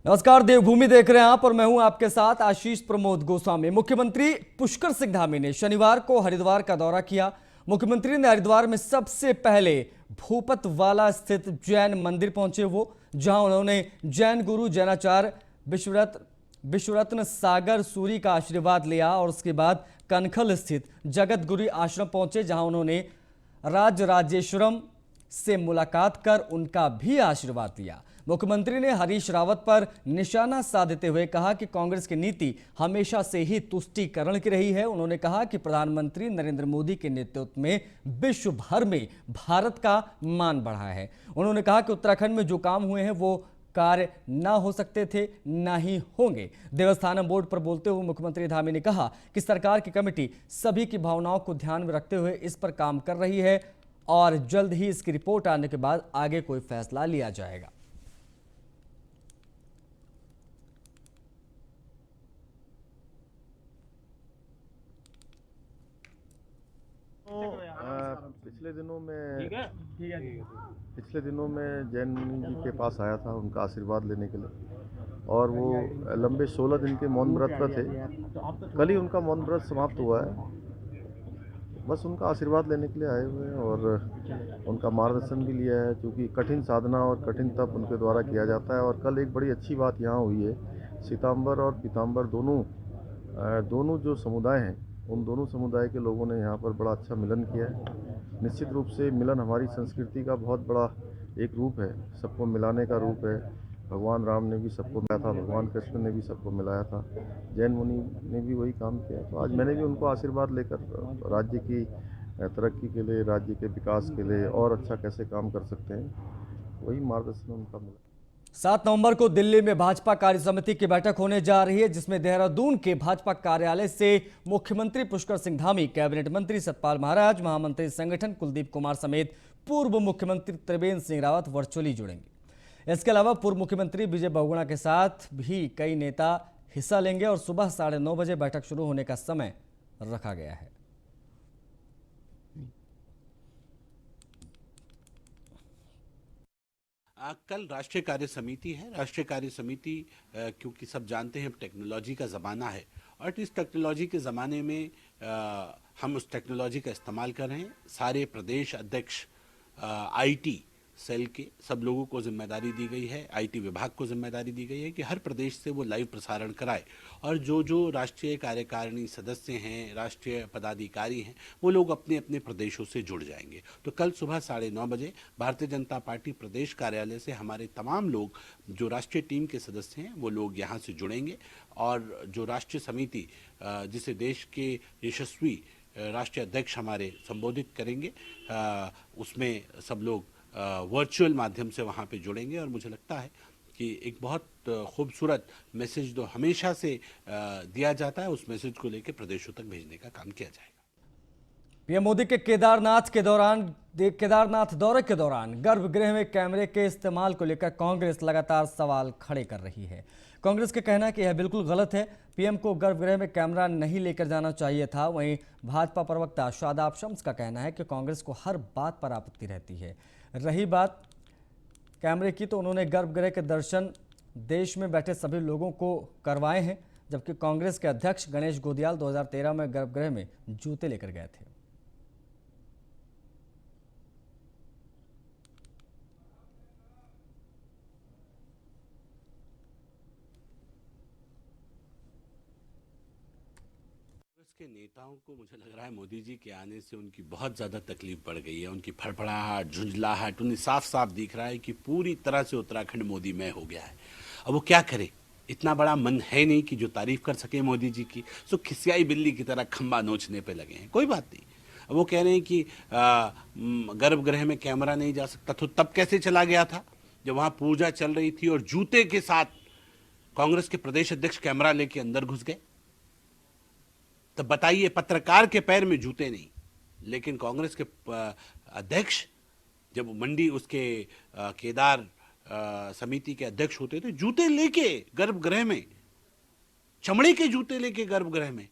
नमस्कार, देवभूमि देख रहे हैं आप और मैं हूं आपके साथ आशीष प्रमोद गोस्वामी। मुख्यमंत्री पुष्कर सिंह धामी ने शनिवार को हरिद्वार का दौरा किया। मुख्यमंत्री ने हरिद्वार में सबसे पहले भूपतवाला स्थित जैन मंदिर पहुंचे जहां उन्होंने जैन गुरु जैनाचार्य विश्वरत्न सागर सूरी का आशीर्वाद लिया और उसके बाद कनखल स्थित जगत गुरु आश्रम पहुंचे जहां उन्होंने राजराजेश्वरम से मुलाकात कर उनका भी आशीर्वाद लिया। मुख्यमंत्री ने हरीश रावत पर निशाना साधते हुए कहा कि कांग्रेस की नीति हमेशा से ही तुष्टीकरण की रही है। उन्होंने कहा कि प्रधानमंत्री नरेंद्र मोदी के नेतृत्व में विश्व भर में भारत का मान बढ़ा है। उन्होंने कहा कि उत्तराखंड में जो काम हुए हैं वो कार्य ना हो सकते थे, ना ही होंगे। देवस्थानम बोर्ड पर बोलते हुए मुख्यमंत्री धामी ने कहा कि सरकार की कमेटी सभी की भावनाओं को ध्यान में रखते हुए इस पर काम कर रही है और जल्द ही इसकी रिपोर्ट आने के बाद आगे कोई फैसला लिया जाएगा। पिछले दिनों में जैन मुनि जी के पास आया था उनका आशीर्वाद लेने के लिए, और वो लंबे 16 दिन के मौन व्रत पर थे। कल ही उनका मौन व्रत समाप्त हुआ है। बस उनका आशीर्वाद लेने के लिए आए हुए हैं और उनका मार्गदर्शन भी लिया है, क्योंकि कठिन साधना और कठिन तप उनके द्वारा किया जाता है। और कल एक बड़ी अच्छी बात यहाँ हुई है, श्वेतांबर और पीतांबर दोनों जो समुदाय हैं, उन दोनों समुदाय के लोगों ने यहाँ पर बड़ा अच्छा मिलन किया है। निश्चित रूप से मिलन हमारी संस्कृति का बहुत बड़ा एक रूप है, सबको मिलाने का रूप है। भगवान राम ने भी सबको मिलाया था, भगवान कृष्ण ने भी सबको मिलाया था, जैन मुनि ने भी वही काम किया। तो आज मैंने भी उनको आशीर्वाद लेकर राज्य की तरक्की के लिए, राज्य के विकास के लिए और अच्छा कैसे काम कर सकते हैं, वही मार्गदर्शन उनका मिला। 7 नवंबर को दिल्ली में भाजपा कार्य समिति की बैठक होने जा रही है, जिसमें देहरादून के भाजपा कार्यालय से मुख्यमंत्री पुष्कर सिंह धामी, कैबिनेट मंत्री सतपाल महाराज, महामंत्री संगठन कुलदीप कुमार समेत पूर्व मुख्यमंत्री त्रिवेंद्र सिंह रावत वर्चुअली जुड़ेंगे। इसके अलावा पूर्व मुख्यमंत्री विजय बहुगुणा के साथ भी कई नेता हिस्सा लेंगे और सुबह 9:30 बजे बैठक शुरू होने का समय रखा गया है। कल राष्ट्रीय कार्य समिति है। राष्ट्रीय कार्य समिति क्योंकि सब जानते हैं टेक्नोलॉजी का ज़माना है और इस टेक्नोलॉजी के ज़माने में हम उस टेक्नोलॉजी का इस्तेमाल कर रहे हैं। सारे प्रदेश अध्यक्ष आईटी सेल के सब लोगों को जिम्मेदारी दी गई है, आईटी विभाग को जिम्मेदारी दी गई है कि हर प्रदेश से वो लाइव प्रसारण कराए और जो राष्ट्रीय कार्यकारिणी सदस्य हैं, राष्ट्रीय पदाधिकारी हैं, वो लोग अपने अपने प्रदेशों से जुड़ जाएंगे। तो कल सुबह 9:30 बजे भारतीय जनता पार्टी प्रदेश कार्यालय से हमारे तमाम लोग जो राष्ट्रीय टीम के सदस्य हैं वो लोग यहाँ से जुड़ेंगे और जो राष्ट्रीय समिति जिसे देश के यशस्वी राष्ट्रीय अध्यक्ष हमारे संबोधित करेंगे, उसमें सब लोग वर्चुअल माध्यम से वहाँ पे जुड़ेंगे। और मुझे लगता है कि एक बहुत खूबसूरत मैसेज जो हमेशा से दिया जाता है, उस मैसेज को लेकर प्रदेशों तक भेजने का काम किया जाएगा। पीएम मोदी के केदारनाथ दौरे के दौरान गर्भगृह में कैमरे के इस्तेमाल को लेकर कांग्रेस लगातार सवाल खड़े कर रही है। कांग्रेस का कहना है कि यह बिल्कुल गलत है, पीएम को गर्भगृह में कैमरा नहीं लेकर जाना चाहिए था। वहीं भाजपा प्रवक्ता शादाब शम्स का कहना है कि कांग्रेस को हर बात पर आपत्ति रहती है। रही बात कैमरे की, तो उन्होंने गर्भगृह के दर्शन देश में बैठे सभी लोगों को करवाए हैं, जबकि कांग्रेस के अध्यक्ष गणेश गोदियाल 2013 में गर्भगृह में जूते लेकर गए थे। के नेताओं को मुझे लग रहा है मोदी जी के आने से उनकी बहुत ज़्यादा तकलीफ बढ़ गई है। उनकी फड़फड़ाहट, झुंझलाहट, उन्हें साफ साफ दिख रहा है कि पूरी तरह से उत्तराखंड मोदीमय हो गया है। अब वो क्या करे, इतना बड़ा मन है नहीं कि जो तारीफ कर सके मोदी जी की। सो खिसियाई बिल्ली की तरह खंबा नोचने पे लगे हैं। कोई बात नहीं, अब वो कह रहे हैं कि गर्भगृह में कैमरा नहीं जा सकता, तो तब कैसे चला गया था जब वहाँ पूजा चल रही थी और जूते के साथ कांग्रेस के प्रदेश अध्यक्ष कैमरा लेके अंदर घुस गए? तब बताइए, पत्रकार के पैर में जूते नहीं, लेकिन कांग्रेस के अध्यक्ष जब मंडी उसके केदार समिति के अध्यक्ष होते थे, जूते लेके गर्भगृह में, चमड़े के जूते लेके गर्भगृह में।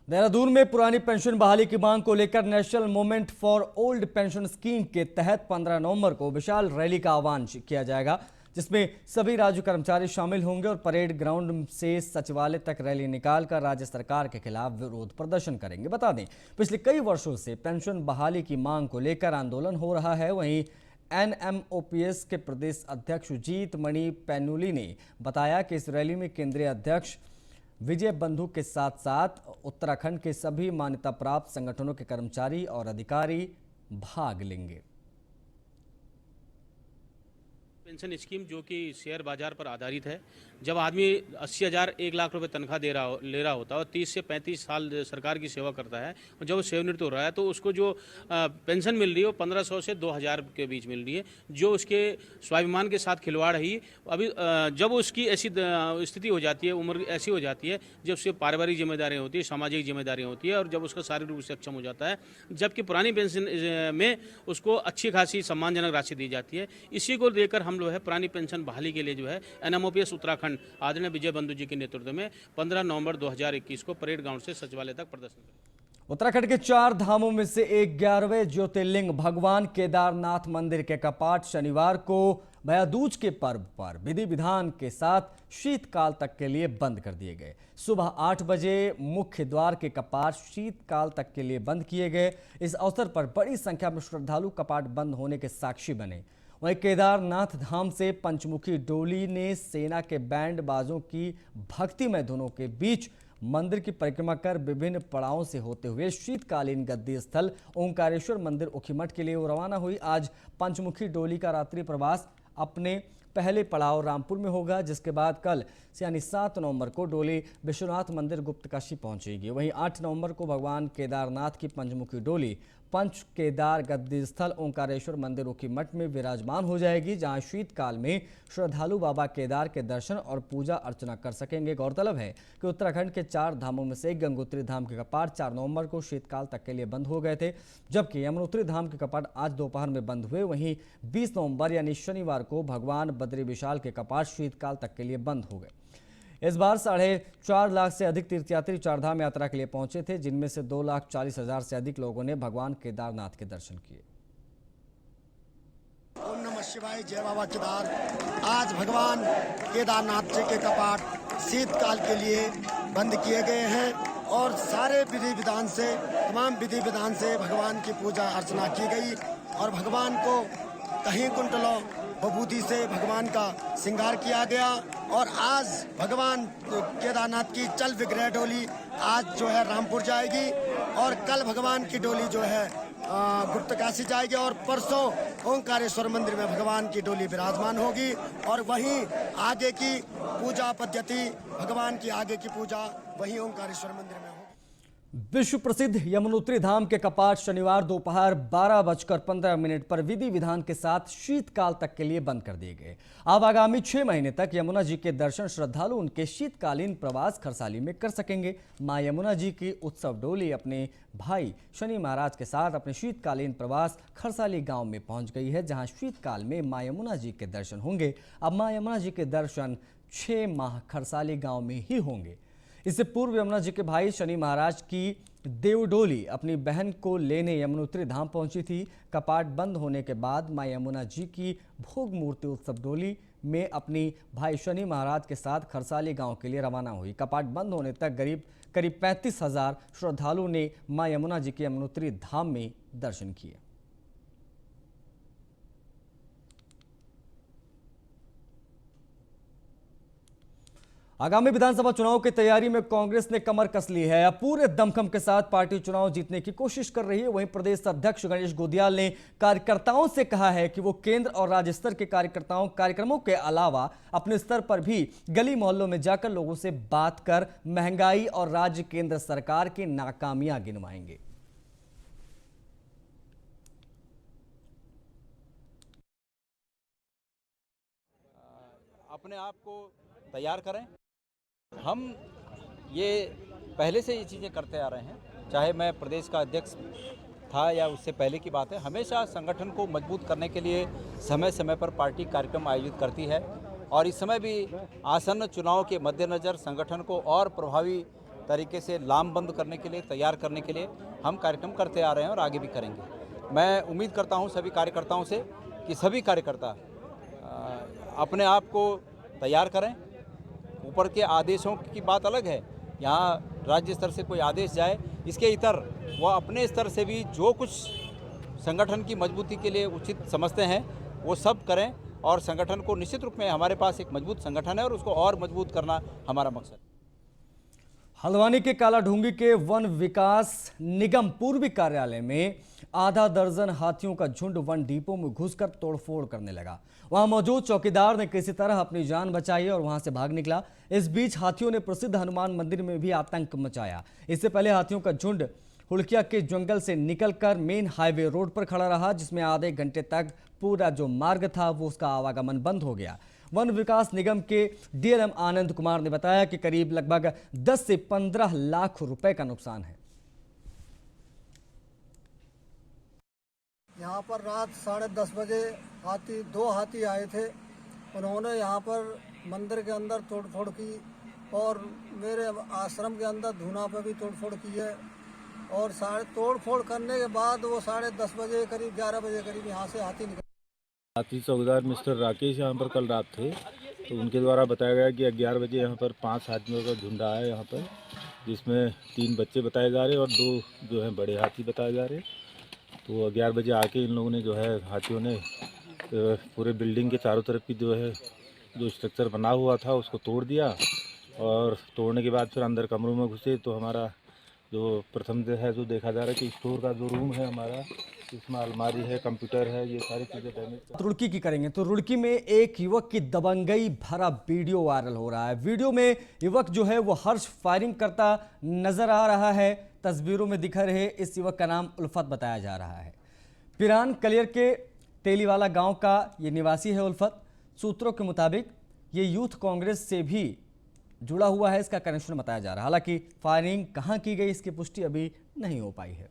देहरादून में पुरानी पेंशन बहाली की मांग को लेकर national movement for old pension scheme के तहत 15 नवंबर को विशाल रैली का आह्वान किया जाएगा। जिसमें सभी राज्य कर्मचारी शामिल होंगे और परेड ग्राउंड से सचिवालय तक रैली निकालकर राज्य सरकार के खिलाफ विरोध प्रदर्शन करेंगे। बता दें, पिछले कई वर्षों से पेंशन बहाली की मांग को लेकर आंदोलन हो रहा है। वहीं NMOPS के प्रदेश अध्यक्ष जीत मणि पैनुली ने बताया कि इस रैली में केंद्रीय अध्यक्ष विजय बंधु के साथ साथ उत्तराखंड के सभी मान्यता प्राप्त संगठनों के कर्मचारी और अधिकारी भाग लेंगे। पेंशन स्कीम जो कि शेयर बाजार पर आधारित है। जब आदमी 80,000 1 लाख रुपए तनख्वाह ले रहा होता है और 30 से 35 साल सरकार की सेवा करता है और जब वो सेवानिवृत्त हो रहा है तो उसको जो पेंशन मिल रही है वो 1500 से 2000 के बीच मिल रही है, जो उसके स्वाभिमान के साथ खिलवाड़ है। अभी जब उसकी ऐसी स्थिति हो जाती है, उम्र ऐसी हो जाती है जब उससे पारिवारिक जिम्मेदारियाँ होती है, सामाजिक जिम्मेदारियाँ होती है और जब उसका शारीरिक रूप से सक्षम हो जाता है, जबकि पुरानी पेंशन में उसको अच्छी खासी सम्मानजनक राशि दी जाती है। इसी को लेकर हम लोग है पुरानी पेंशन बहाली के लिए जो है NMOPS उत्तराखंड आदरणीय विजय बंधु जी के नेतृत्व में 15 नवंबर 2021 को परेड ग्राउंड से सचिवालय तक प्रदर्शन करेंगे। उत्तराखंड के 4 धामों में से 11वें ज्योतिर्लिंग भगवान केदारनाथ मंदिर के कपाट शनिवार को भैया दूज के पर्व पर विधि विधान के साथ शीतकाल तक के लिए बंद कर दिए गए। सुबह 8 बजे मुख्य द्वार के कपाट शीतकाल तक के लिए बंद किए गए। इस अवसर पर बड़ी संख्या में श्रद्धालु कपाट बंद होने के साक्षी बने। वहीं केदारनाथ धाम से पंचमुखी डोली ने सेना के बैंड बाजों की भक्तिमय धुनों के बीच मंदिर की परिक्रमा कर विभिन्न पड़ावों से होते हुए शीतकालीन गद्दी स्थल ओंकारेश्वर मंदिर ऊखीमठ के लिए रवाना हुई। आज पंचमुखी डोली का रात्रि प्रवास अपने पहले पड़ाव रामपुर में होगा, जिसके बाद कल यानी 7 नवंबर को डोली विश्वनाथ मंदिर गुप्तकाशी पहुंचेगी। वहीं 8 नवंबर को भगवान केदारनाथ की पंचमुखी डोली पंच केदार गद्दी स्थल ओंकारेश्वर मंदिर ऊखीमठ में विराजमान हो जाएगी, जहां शीतकाल में श्रद्धालु बाबा केदार के दर्शन और पूजा अर्चना कर सकेंगे। गौरतलब है कि उत्तराखंड के 4 धामों में से गंगोत्री धाम के कपाट 4 नवंबर को शीतकाल तक के लिए बंद हो गए थे, जबकि यमुनोत्री धाम के कपाट आज दोपहर में बंद हुए। वहीं 20 नवंबर यानी शनिवार को भगवान बद्री विशाल के कपाट शीतकाल तक के लिए बंद हो गए। इस बार 4.5 लाख से अधिक तीर्थयात्री चारधाम यात्रा के लिए पहुंचे थे, जिनमें से 2,40,000 से अधिक लोगों ने भगवान केदारनाथ के दर्शन किए। ओम नमः शिवाय, जय बाबा केदार। आज भगवान केदारनाथ जी के कपाट शीतकाल के लिए बंद किए गए हैं और सारे विधि विधान से तमाम विधि विधान से भगवान की पूजा अर्चना की गई और भगवान को कहीं कुंटलों विभूति से भगवान का श्रृंगार किया गया। और आज भगवान केदारनाथ की चल विग्रह डोली आज जो है रामपुर जाएगी और कल भगवान की डोली जो है गुप्तकाशी जाएगी और परसों ओंकारेश्वर मंदिर में भगवान की डोली विराजमान होगी और वहीं आगे की पूजा पद्धति भगवान की आगे की पूजा वहीं ओंकारेश्वर मंदिर में होगी। विश्व प्रसिद्ध यमुनोत्री धाम के कपाट शनिवार दोपहर 12:15 पर विधि विधान के साथ शीतकाल तक के लिए बंद कर दिए गए। अब आगामी 6 महीने तक यमुना जी के दर्शन श्रद्धालु उनके शीतकालीन प्रवास खरसाली में कर सकेंगे। मां यमुना जी की उत्सव डोली अपने भाई शनि महाराज के साथ अपने शीतकालीन प्रवास खरसाली गांव में पहुंच गई है, जहां शीतकाल में मां यमुना जी के दर्शन होंगे। अब मां यमुना जी के दर्शन 6 माह खरसाली गांव में ही होंगे। इससे पूर्व यमुना जी के भाई शनि महाराज की देवडोली अपनी बहन को लेने यमुनोत्री धाम पहुंची थी। कपाट बंद होने के बाद मां यमुना जी की भोग मूर्ति उत्सव डोली में अपनी भाई शनि महाराज के साथ खरसाली गांव के लिए रवाना हुई। कपाट बंद होने तक करीब 35,000 श्रद्धालुओं ने मां यमुना जी के यमुनोत्री धाम में दर्शन किए। आगामी विधानसभा चुनाव की तैयारी में कांग्रेस ने कमर कस ली है। अब पूरे दमखम के साथ पार्टी चुनाव जीतने की कोशिश कर रही है। वहीं प्रदेश अध्यक्ष गणेश गोदियाल ने कार्यकर्ताओं से कहा है कि वो केंद्र और राज्य स्तर के कार्यक्रमों के अलावा अपने स्तर पर भी गली मोहल्लों में जाकर लोगों से बात कर महंगाई और राज्य केंद्र सरकार की नाकामियां गिनवाएंगे। अपने आप को तैयार करें। हम ये पहले से ये चीज़ें करते आ रहे हैं, चाहे मैं प्रदेश का अध्यक्ष था या उससे पहले की बात है। हमेशा संगठन को मजबूत करने के लिए समय समय पर पार्टी कार्यक्रम आयोजित करती है और इस समय भी आसन्न चुनाव के मद्देनज़र संगठन को और प्रभावी तरीके से लामबंद करने के लिए, तैयार करने के लिए हम कार्यक्रम करते आ रहे हैं और आगे भी करेंगे। मैं उम्मीद करता हूं सभी कार्यकर्ताओं से कि सभी कार्यकर्ता अपने आप को तैयार करें। ऊपर के आदेशों की बात अलग है, यहाँ राज्य स्तर से कोई आदेश जाए, इसके इतर वह अपने स्तर से भी जो कुछ संगठन की मजबूती के लिए उचित समझते हैं वो सब करें। और संगठन को निश्चित रूप में, हमारे पास एक मजबूत संगठन है और उसको और मजबूत करना हमारा मकसद है। हल्द्वानी के कालाढूंगी के वन विकास निगम पूर्वी कार्यालय में आधा दर्जन हाथियों का झुंड वन डिपो में घुसकर तोड़फोड़ करने लगा। वहां मौजूद चौकीदार ने किसी तरह अपनी जान बचाई और वहां से भाग निकला। इस बीच हाथियों ने प्रसिद्ध हनुमान मंदिर में भी आतंक मचाया। इससे पहले हाथियों का झुंड हुड़किया के जंगल से निकलकर मेन हाईवे रोड पर खड़ा रहा, जिसमें आधे घंटे तक पूरा जो मार्ग था वो उसका आवागमन बंद हो गया। वन विकास निगम के डीएलएम आनंद कुमार ने बताया कि करीब लगभग 10 से 15 लाख रुपए का नुकसान है। यहाँ पर रात 10:30 बजे दो हाथी आए थे। उन्होंने यहाँ पर मंदिर के अंदर तोड़फोड़ की और मेरे आश्रम के अंदर धूना पर भी तोड़फोड़ की है। और तोड़फोड़ करने के बाद वो 10:30 बजे करीब 11 बजे करीब यहाँ से हाथी निकल। हाथी चौकीदार मिस्टर राकेश यहाँ पर कल रात थे, तो उनके द्वारा बताया गया कि 11 बजे यहाँ पर 5 हाथियों का झुंड आया यहाँ पर, जिसमें 3 बच्चे बताए जा रहे और 2 जो हैं बड़े हाथी बताए जा रहे। तो 11 बजे आके इन लोगों ने जो है हाथियों ने पूरे बिल्डिंग के चारों तरफ की जो स्ट्रक्चर बना हुआ था उसको तोड़ दिया। और तोड़ने के बाद फिर अंदर कमरों में घुसे तो हमारा जो प्रथम है जो देखा जा रहा है कि स्टोर का जो रूम है हमारा, इसमें अलमारी है, कंप्यूटर है, ये सारी चीज़ें डैमेज। रुड़की की करेंगे तो रुड़की में एक युवक की दबंगई भरा वीडियो वायरल हो रहा है। वीडियो में युवक जो है वो हर्ष फायरिंग करता नजर आ रहा है। तस्वीरों में दिख रहे इस युवक का नाम उल्फत बताया जा रहा है। पिरान कलियर के तेलीवाला गांव का ये निवासी है उल्फत। सूत्रों के मुताबिक ये यूथ कांग्रेस से भी जुड़ा हुआ है, इसका कनेक्शन बताया जा रहा है। हालांकि फायरिंग कहां की गई इसकी पुष्टि अभी नहीं हो पाई है।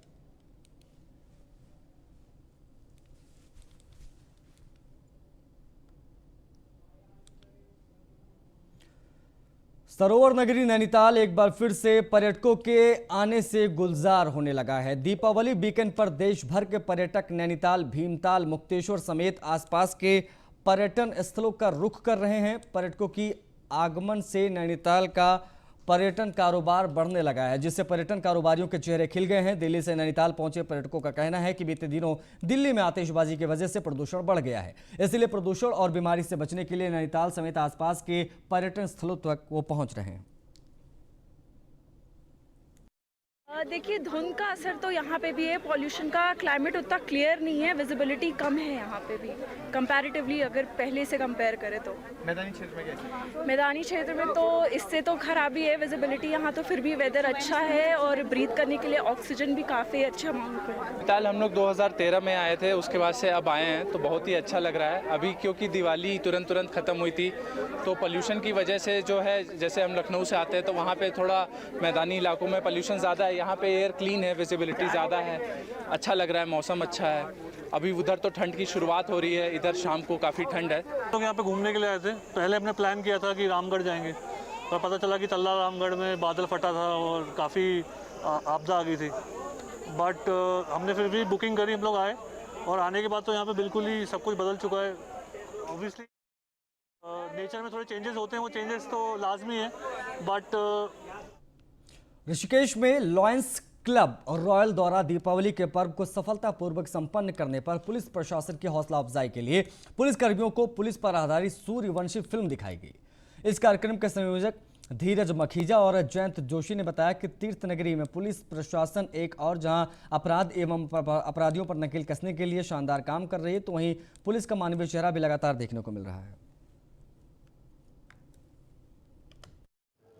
सरोवर नगरी नैनीताल एक बार फिर से पर्यटकों के आने से गुलजार होने लगा है। दीपावली वीकेंड पर देश भर के पर्यटक नैनीताल, भीमताल, मुक्तेश्वर समेत आसपास के पर्यटन स्थलों का रुख कर रहे हैं। पर्यटकों की आगमन से नैनीताल का पर्यटन कारोबार बढ़ने लगा है, जिससे पर्यटन कारोबारियों के चेहरे खिल गए हैं। दिल्ली से नैनीताल पहुंचे पर्यटकों का कहना है कि बीते दिनों दिल्ली में आतिशबाजी की वजह से प्रदूषण बढ़ गया है, इसलिए प्रदूषण और बीमारी से बचने के लिए नैनीताल समेत आसपास के पर्यटन स्थलों तक वो पहुंच रहे हैं। देखिए, धुंध का असर तो यहाँ पे भी है। पॉल्यूशन का क्लाइमेट उतना क्लियर नहीं है, विजिबिलिटी कम है यहाँ पे भी कंपैरेटिवली, अगर पहले से कंपेयर करें तो। मैदानी क्षेत्र में कैसे? मैदानी क्षेत्र में तो इससे तो खराबी है विजिबिलिटी। यहाँ तो फिर भी वेदर अच्छा है और ब्रीथ करने के लिए ऑक्सीजन भी काफ़ी अच्छे अमाउंट में है। नैनीताल हम लोग 2013 में आए थे, उसके बाद से अब आए हैं तो बहुत ही अच्छा लग रहा है। अभी क्योंकि दिवाली तुरंत ख़त्म हुई थी तो पोल्यूशन की वजह से जो है, जैसे हम लखनऊ से आते हैं तो वहाँ पे थोड़ा मैदानी इलाकों में पोल्यूशन ज़्यादा है, यहाँ पे एयर क्लीन है, विजिबिलिटी ज़्यादा है, अच्छा लग रहा है, मौसम अच्छा है। अभी उधर तो ठंड की शुरुआत हो रही है, इधर शाम को काफ़ी ठंड है। लोग यहाँ पे घूमने के लिए आए थे। पहले हमने प्लान किया था कि रामगढ़ जाएंगे, पर पता चला कि तल्ला रामगढ़ में बादल फटा था और काफ़ी आपदा आ गई थी। बट हमने फिर भी बुकिंग करी, हम लोग आए और आने के बाद तो यहाँ पे बिल्कुल ही सब कुछ बदल चुका है। ऑब्वियसली नेचर में थोड़े चेंजेस होते हैं, वो चेंजेस तो लाजमी है। बट ऋषिकेश में लॉयंस क्लब और रॉयल द्वारा दीपावली के पर्व को सफलतापूर्वक संपन्न करने पर पुलिस प्रशासन की हौसला अफजाई के लिए पुलिस कर्मियों को पुलिस पर आधारित सूर्यवंशी फिल्म दिखाई गई। इस कार्यक्रम के संयोजक धीरज मखीजा और जयंत जोशी ने बताया कि तीर्थ नगरी में पुलिस प्रशासन एक और जहां अपराध एवं अपराधियों पर नकेल कसने के लिए शानदार काम कर रही है, तो वहीं पुलिस का मानवीय चेहरा भी लगातार देखने को मिल रहा है।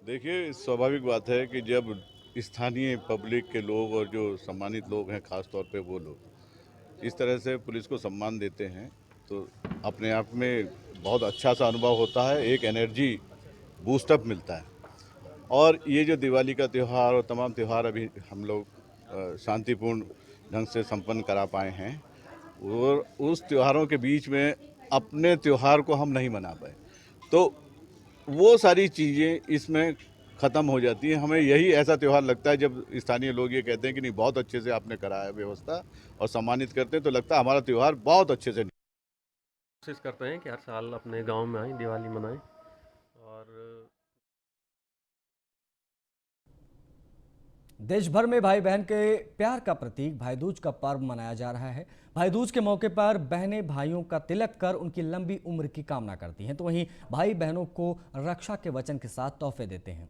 देखिए, स्वाभाविक बात है कि जब स्थानीय पब्लिक के लोग और जो सम्मानित लोग हैं, ख़ास तौर पे वो लोग इस तरह से पुलिस को सम्मान देते हैं तो अपने आप में बहुत अच्छा सा अनुभव होता है, एक एनर्जी बूस्टअप मिलता है। और ये जो दिवाली का त्यौहार और तमाम त्यौहार अभी हम लोग शांतिपूर्ण ढंग से संपन्न करा पाए हैं, और उस त्योहारों के बीच में अपने त्यौहार को हम नहीं मना पाए, तो वो सारी चीज़ें इसमें ख़त्म हो जाती हैं। हमें यही ऐसा त्यौहार लगता है जब स्थानीय लोग ये कहते हैं कि नहीं, बहुत अच्छे से आपने कराया व्यवस्था और सम्मानित करते हैं, तो लगता है हमारा त्यौहार बहुत अच्छे से कोशिश करते हैं कि हर साल अपने गांव में आएं, दिवाली मनाएं। और देश भर में भाई बहन के प्यार का प्रतीक भाई दूज का पर्व मनाया जा रहा है। भाई दूज के मौके पर बहनें भाइयों का तिलक कर उनकी लंबी उम्र की कामना करती हैं, तो वहीं भाई बहनों को रक्षा के वचन के साथ तोहफे देते हैं।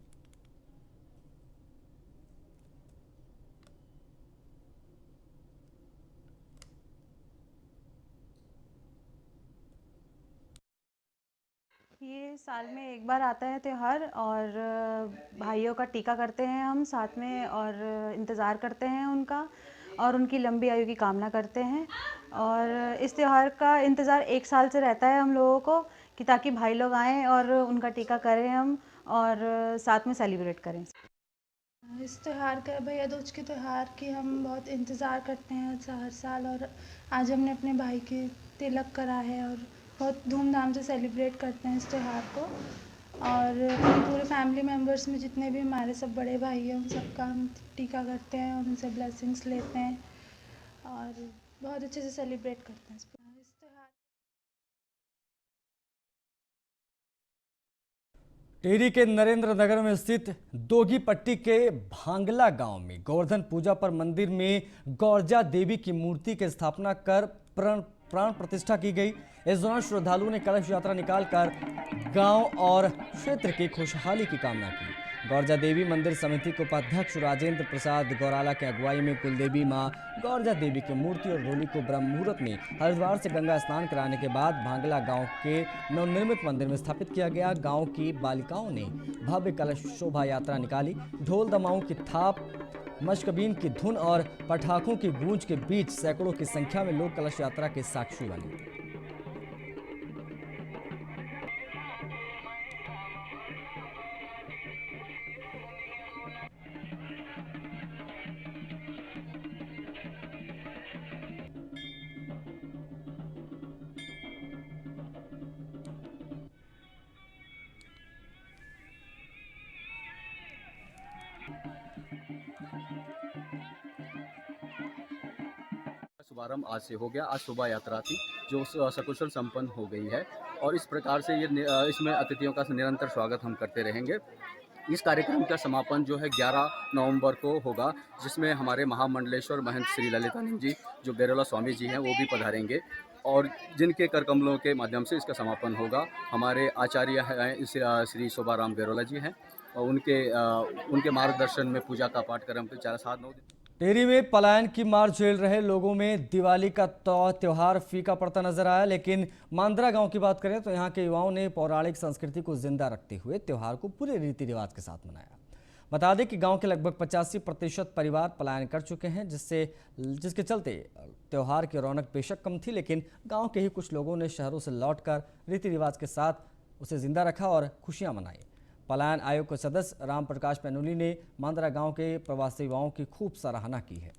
ये साल में एक बार आता है त्यौहार, और भाइयों का टीका करते हैं हम साथ में, और इंतज़ार करते हैं उनका, और उनकी लंबी आयु की कामना करते हैं। और इस त्यौहार का इंतज़ार एक साल से रहता है हम लोगों को, कि ताकि भाई लोग आएँ और उनका टीका करें हम, और साथ में सेलिब्रेट करें। इस त्यौहार का, भैया दूज के त्यौहार की हम बहुत इंतज़ार करते हैं हर साल, और आज हमने अपने भाई के तिलक करा है और बहुत धूमधाम से सेलिब्रेट करते हैं इस त्यौहार को। और पूरे फैमिली मेम्बर्स में जितने भी हमारे सब बड़े भाई हैं उन सबका हम टीका करते हैं और उनसे ब्लेसिंग्स लेते हैं, और बहुत अच्छे से सेलिब्रेट करते हैं इस त्यौहार। टिहरी के नरेंद्र नगर में स्थित दोगी पट्टी के भांगला गांव में गोवर्धन पूजा पर मंदिर में गौरजा देवी की मूर्ति की स्थापना कर प्राण प्रतिष्ठा की गई। इस दौरान श्रद्धालुओं ने कलश यात्रा निकालकर गांव और क्षेत्र की खुशहाली की कामना की। गौरजा देवी मंदिर समिति के उपाध्यक्ष राजेंद्र प्रसाद गौराला के अगुवाई में कुलदेवी मां गौरजा देवी की मूर्ति और डोली को ब्रह्म मुहूर्त में हरिद्वार से गंगा स्नान कराने के बाद भांगला गांव के नवनिर्मित मंदिर में स्थापित किया गया। गांव की बालिकाओं ने भव्य कलश शोभा यात्रा निकाली। ढोल दमाऊं की थाप, मशकबीन की धुन और पटाखों की गूंज के बीच सैकड़ों की संख्या में लोग कलश यात्रा के साक्षी बने। शुभारंभ आज से हो गया। आज शोभा यात्रा थी जो सकुशल संपन्न हो गई है, और इस प्रकार से इसमें अतिथियों का निरंतर स्वागत हम करते रहेंगे। इस कार्यक्रम का समापन जो है 11 नवंबर को होगा, जिसमें हमारे महामंडलेश्वर महंत श्री ललितानंद जी जो गैरोला स्वामी जी हैं वो भी पधारेंगे, और जिनके कर कमलों के माध्यम से इसका समापन होगा। हमारे आचार्य हैं श्री शोभाराम गैरोला जी हैं, और उनके मार्गदर्शन में पूजा का पाठ क्रम के 4-7-9 दिन। टिहरी में पलायन की मार झेल रहे लोगों में दिवाली का त्यौहार फीका पड़ता नजर आया, लेकिन मांदरा गांव की बात करें तो यहां के युवाओं ने पौराणिक संस्कृति को जिंदा रखते हुए त्यौहार को पूरे रीति रिवाज के साथ मनाया। बता दें कि गांव के लगभग 85% परिवार पलायन कर चुके हैं, जिसके चलते त्यौहार की रौनक बेशक कम थी, लेकिन गाँव के ही कुछ लोगों ने शहरों से लौटकर रीति रिवाज के साथ उसे जिंदा रखा और खुशियाँ मनाई। पलायन आयोग के सदस्य राम प्रकाश पैनुली ने मांदरा गांव के प्रवासी युवाओं की खूब सराहना की है।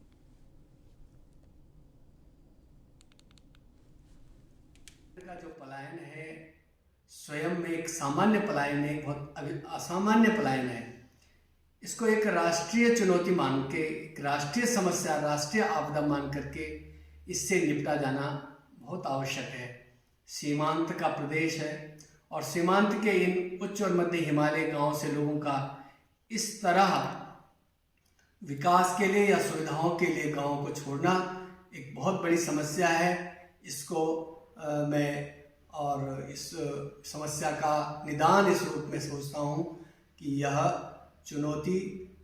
का जो पलायन है स्वयं में एक सामान्य पलायन है, एक बहुत असामान्य पलायन है। इसको एक राष्ट्रीय चुनौती मान के, एक राष्ट्रीय समस्या, राष्ट्रीय आपदा मान करके इससे निपटा जाना बहुत आवश्यक है। सीमांत का प्रदेश है, और सीमांत के इन उच्च और मध्य हिमालय गांव से लोगों का इस तरह विकास के लिए या सुविधाओं के लिए गांव को छोड़ना एक बहुत बड़ी समस्या है। इसको मैं और इस समस्या का निदान इस रूप में सोचता हूं कि यह चुनौती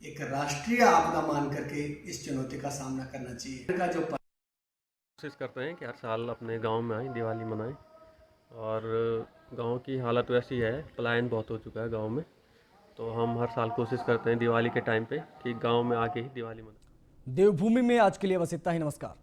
एक राष्ट्रीय आपदा मान करके इस चुनौती का सामना करना चाहिए। का जो कोशिश करते हैं कि हर साल अपने गांव में आएं, दिवाली मनाएं। और गांव की हालत वैसी है, पलायन बहुत हो चुका है गांव में, तो हम हर साल कोशिश करते हैं दिवाली के टाइम पे कि गांव में आके ही दिवाली मनाएं। देवभूमि में आज के लिए बस इतना ही। नमस्कार।